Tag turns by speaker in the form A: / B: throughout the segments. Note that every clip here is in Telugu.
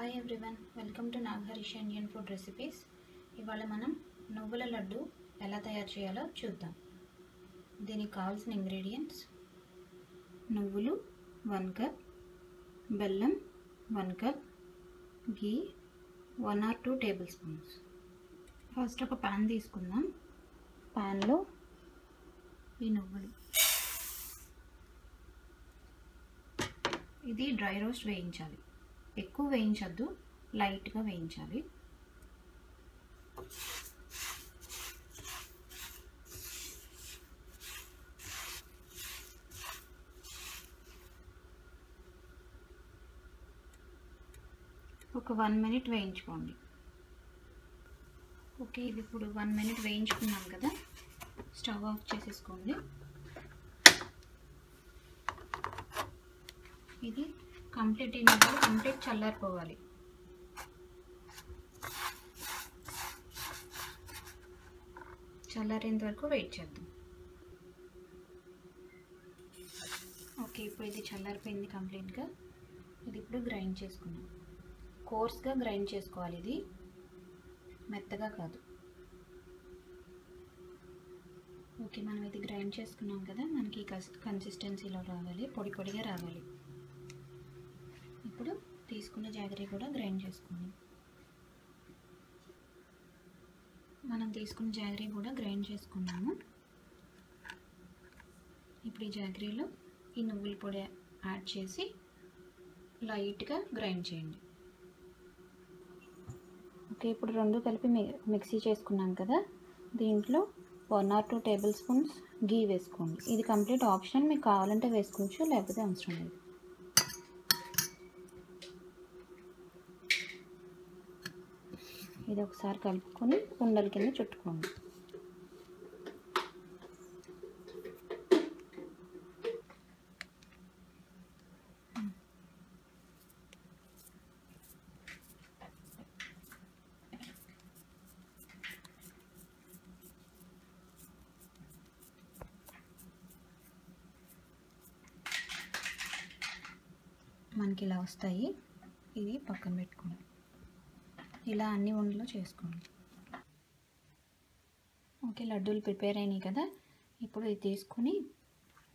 A: Hi everyone, welcome to Nagaharish Indian food recipes. ఇవాళ మనం నువ్వుల లడ్డు ఎలా తయారు చేయాలో చూద్దాం. దీనికి కావాల్సిన ఇంగ్రీడియంట్స్: నువ్వులు 1 కప్, బెల్లం 1 cup, ghee 1 or 2 table spoons. First ఒక పాన్ తీసుకుందాం. పాన్లో ఈ నువ్వులు, ఇది డ్రై రోస్ట్ వేయించాలి. ఎక్కువ వేయించద్దు, లైట్గా వేయించాలి. ఒక 1 minute వేయించుకోండి. ఓకే, ఇది ఇప్పుడు 1 minute వేయించుకున్నాం కదా, స్టవ్ ఆఫ్ చేసేసుకోండి. ఇది కంప్లీట్ చల్లారిపోవాలి. చల్లారేంత వరకు వెయిట్ చేద్దాం. ఓకే, ఇప్పుడు ఇది చల్లారిపోయింది కంప్లీట్గా. ఇది ఇప్పుడు గ్రైండ్ చేసుకున్నాం. కోర్స్గా గ్రైండ్ చేసుకోవాలి, ఇది మెత్తగా కాదు. ఓకే, మనం ఇది గ్రైండ్ చేసుకున్నాం కదా, మనకి కన్సిస్టెన్సీలో రావాలి, పొడి పొడిగా రావాలి. ఇప్పుడు తీసుకున్న జాగరీ కూడా గ్రైండ్ చేసుకుందాం. మనం తీసుకున్న జాగరీ కూడా గ్రైండ్ చేసుకున్నాము. ఇప్పుడు ఈ జాగరీలో ఈ నువ్వుల పొడి యాడ్ చేసి లైట్గా గ్రైండ్ చేయండి. ఓకే, ఇప్పుడు రెండు కలిపి మిక్సీ చేసుకున్నాం కదా, దీంట్లో 1 or 2 టేబుల్ స్పూన్స్ ఘీ వేసుకోండి. ఇది కంప్లీట్ ఆప్షన్, మీకు కావాలంటే వేసుకోవచ్చు, లేకపోతే అవసరం లేదు. ఇది ఒకసారి కలుపుకొని ఉండల కింద చుట్టుకోండి. మనకి ఇలా వస్తాయి. ఇది పక్కన పెట్టుకోండి. ఇలా అన్ని ఉండలు చేసుకోండి. ఓకే, లడ్డూలు ప్రిపేర్ అయినాయి కదా, ఇప్పుడు ఇది తీసుకొని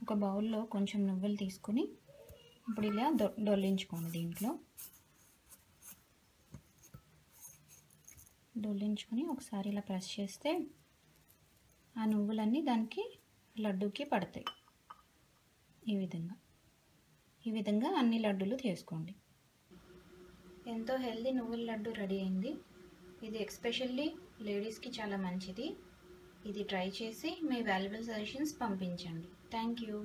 A: ఒక బౌల్లో కొంచెం నువ్వులు తీసుకొని ఇప్పుడు ఇలా దొల్లించుకోండి. దీంట్లో దొల్లించుకొని ఒకసారి ఇలా ప్రెస్ చేస్తే ఆ నువ్వులన్నీ దానికి లడ్డూకి పడతాయి. ఈ విధంగా అన్ని లడ్డూలు చేసుకోండి. ఎంతో హెల్దీ నువ్వుల లడ్డు రెడీ అయింది. ఇది ఎస్పెషల్లీ లేడీస్కి చాలా మంచిది. ఇది ట్రై చేసి మీ వాల్యుబుల్ సజెషన్స్ పంపించండి. Thank you.